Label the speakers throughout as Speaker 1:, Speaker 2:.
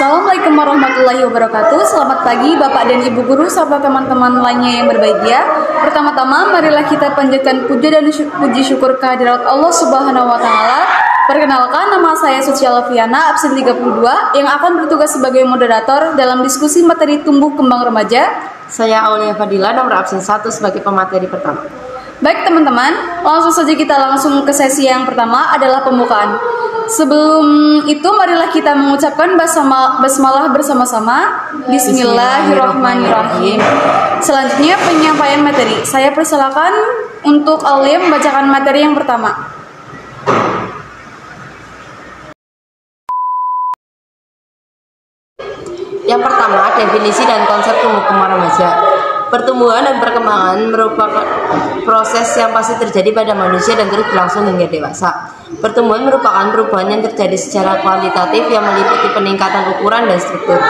Speaker 1: Assalamualaikum warahmatullahi wabarakatuh. Selamat pagi Bapak dan Ibu Guru serta teman-teman lainnya yang berbahagia. Pertama-tama marilah kita panjatkan puja dan puji syukur kehadirat Allah Subhanahu wa taala. Perkenalkan, nama saya Suci Alfiana, absen 32 yang akan bertugas sebagai moderator dalam diskusi materi tumbuh kembang remaja.
Speaker 2: Saya Aulia Fadila, nomor absen 1 sebagai pemateri pertama.
Speaker 1: Baik teman-teman, langsung saja kita langsung ke sesi yang pertama adalah pembukaan. Sebelum itu marilah kita mengucapkan basmalah bersama-sama. Bismillahirrahmanirrahim. Selanjutnya penyampaian materi. Saya persilakan untuk Aulia membacakan materi yang pertama.
Speaker 2: Yang pertama, definisi dan konsep tumbuh kembang remaja. Pertumbuhan dan perkembangan merupakan proses yang pasti terjadi pada manusia dan terus berlangsung hingga dewasa. Pertumbuhan merupakan perubahan yang terjadi secara kualitatif yang meliputi peningkatan ukuran dan struktur.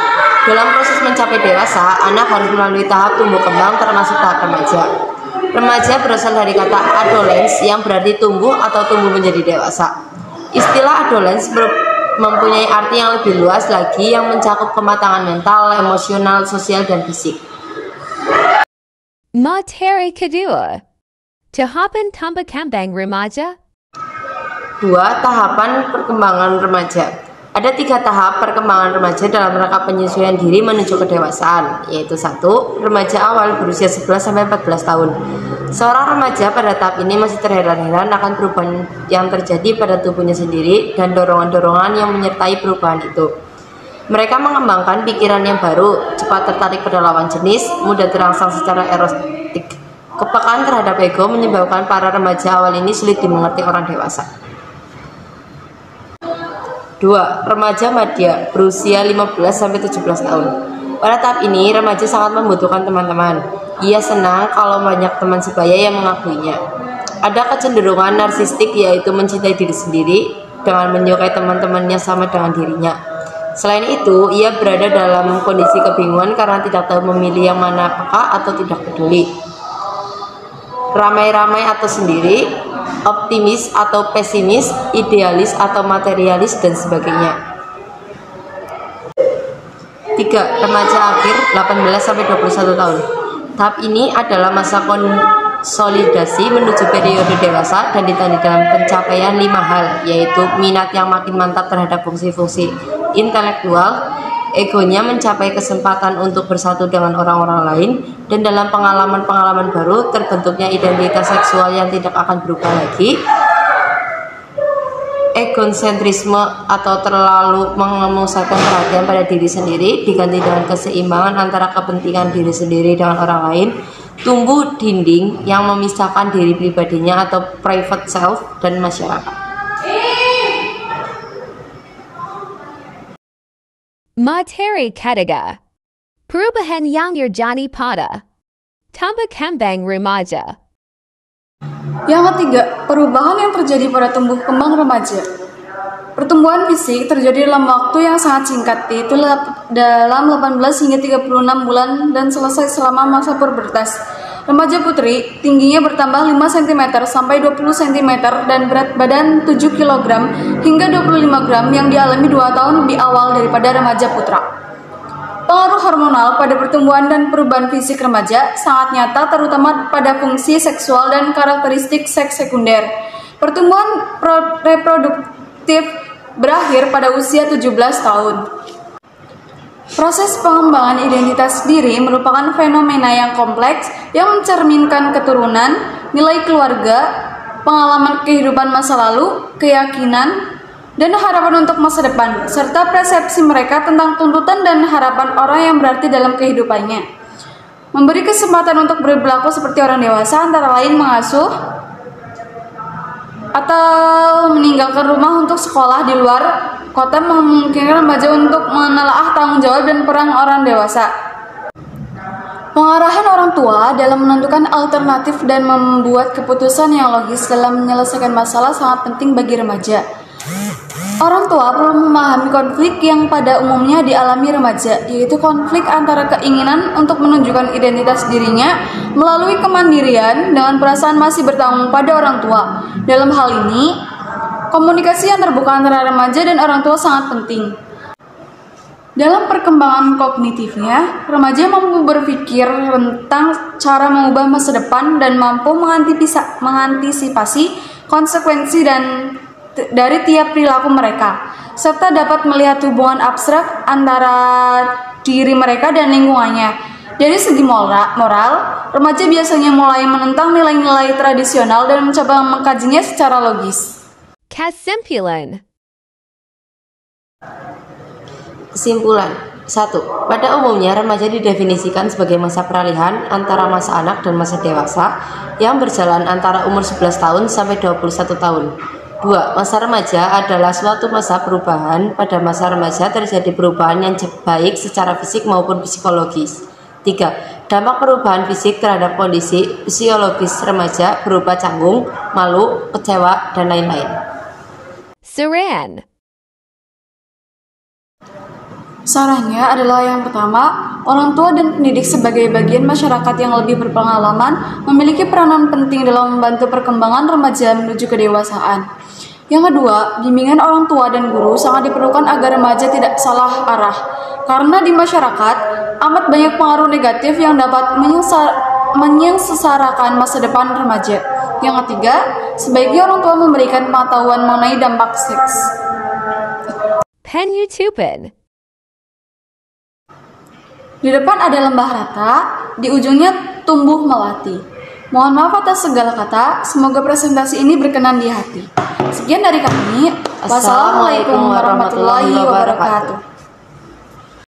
Speaker 2: Dalam proses mencapai dewasa, anak harus melalui tahap tumbuh kembang termasuk tahap remaja. Remaja berasal dari kata adolescens yang berarti tumbuh atau tumbuh menjadi dewasa. Istilah adolescens mempunyai arti yang lebih luas lagi yang mencakup kematangan mental, emosional, sosial, dan fisik.
Speaker 3: Materi kedua, tahapan tumbuh kembang remaja.
Speaker 2: 2. Tahapan perkembangan remaja. Ada 3 tahap perkembangan remaja dalam rangka penyesuaian diri menuju kedewasaan, yaitu 1. Remaja awal berusia 11-14 tahun. Seorang remaja pada tahap ini masih terheran-heran akan perubahan yang terjadi pada tubuhnya sendiri dan dorongan-dorongan yang menyertai perubahan itu. Mereka mengembangkan pikiran yang baru, cepat tertarik pada lawan jenis, mudah terangsang secara erotik. Kepekaan terhadap ego menyebabkan para remaja awal ini sulit dimengerti orang dewasa. 2. Remaja madya berusia 15-17 tahun. Pada tahap ini, remaja sangat membutuhkan teman-teman. Ia senang kalau banyak teman sebaya yang mengakuinya. Ada kecenderungan narsistik, yaitu mencintai diri sendiri dengan menyukai teman-temannya sama dengan dirinya. Selain itu, ia berada dalam kondisi kebingungan karena tidak tahu memilih yang mana peka atau tidak peduli. Ramai-ramai atau sendiri, optimis atau pesimis, idealis atau materialis, dan sebagainya. 3. Remaja akhir 18-21 tahun. Tahap ini adalah masa konsolidasi menuju periode dewasa dan ditandai dalam pencapaian 5 hal, yaitu minat yang makin mantap terhadap fungsi-fungsi intelektual, egonya mencapai kesempatan untuk bersatu dengan orang-orang lain, dan dalam pengalaman-pengalaman baru terbentuknya identitas seksual yang tidak akan berubah lagi. Egosentrisme atau terlalu memusatkan perhatian pada diri sendiri diganti dengan keseimbangan antara kepentingan diri sendiri dengan orang lain. Tumbuh dinding yang memisahkan diri pribadinya atau private self dan masyarakat.
Speaker 3: Materi ketiga, perubahan yang terjadi pada tumbuh kembang remaja.
Speaker 1: Yang ketiga, perubahan yang terjadi pada tumbuh kembang remaja. Pertumbuhan fisik terjadi dalam waktu yang sangat singkat, yaitu dalam 18 hingga 36 bulan dan selesai selama masa pubertas. Remaja putri tingginya bertambah 5 cm sampai 20 cm dan berat badan 7 kg hingga 25 gram yang dialami 2 tahun lebih awal daripada remaja putra. Pengaruh hormonal pada pertumbuhan dan perubahan fisik remaja sangat nyata terutama pada fungsi seksual dan karakteristik seks sekunder. Pertumbuhan reproduktif berakhir pada usia 17 tahun. Proses pengembangan identitas diri merupakan fenomena yang kompleks yang mencerminkan keturunan, nilai keluarga, pengalaman kehidupan masa lalu, keyakinan, dan harapan untuk masa depan, serta persepsi mereka tentang tuntutan dan harapan orang yang berarti dalam kehidupannya. Memberi kesempatan untuk berperilaku seperti orang dewasa antara lain mengasuh atau meninggalkan rumah untuk sekolah di luar kota memungkinkan remaja untuk menelaah tanggung jawab dan peran orang dewasa. Pengarahan orang tua dalam menentukan alternatif dan membuat keputusan yang logis dalam menyelesaikan masalah sangat penting bagi remaja. Orang tua perlu memahami konflik yang pada umumnya dialami remaja, yaitu konflik antara keinginan untuk menunjukkan identitas dirinya melalui kemandirian dengan perasaan masih bertanggung pada orang tua. Dalam hal ini, komunikasi yang terbuka antara remaja dan orang tua sangat penting. Dalam perkembangan kognitifnya, remaja mampu berpikir tentang cara mengubah masa depan dan mampu mengantisipasi konsekuensi dari tiap perilaku mereka, serta dapat melihat hubungan abstrak antara diri mereka dan lingkungannya. Dari segi moral, remaja biasanya mulai menentang nilai-nilai tradisional dan mencoba mengkajinya secara logis.
Speaker 3: Kesimpulan.
Speaker 2: Kesimpulan 1. Pada umumnya remaja didefinisikan sebagai masa peralihan antara masa anak dan masa dewasa yang berjalan antara umur 11 tahun sampai 21 tahun. 2. Masa remaja adalah suatu masa perubahan. Pada masa remaja terjadi perubahan yang baik secara fisik maupun psikologis. 3. Dampak perubahan fisik terhadap kondisi fisiologis remaja berupa canggung, malu, kecewa, dan lain-lain.
Speaker 3: Saran.
Speaker 1: Sarannya adalah yang pertama, orang tua dan pendidik sebagai bagian masyarakat yang lebih berpengalaman memiliki peranan penting dalam membantu perkembangan remaja menuju kedewasaan. Yang kedua, bimbingan orang tua dan guru sangat diperlukan agar remaja tidak salah arah, karena di masyarakat amat banyak pengaruh negatif yang dapat menyengsarakan masa depan remaja. Yang ketiga, sebaiknya orang tua memberikan pengetahuan mengenai dampak seks.
Speaker 3: Pen YouTuben.
Speaker 1: Di depan ada lembah rata, di ujungnya tumbuh melati. Mohon maaf atas segala kata, semoga presentasi ini berkenan di hati. Sekian dari kami. Wassalamualaikum warahmatullahi wabarakatuh.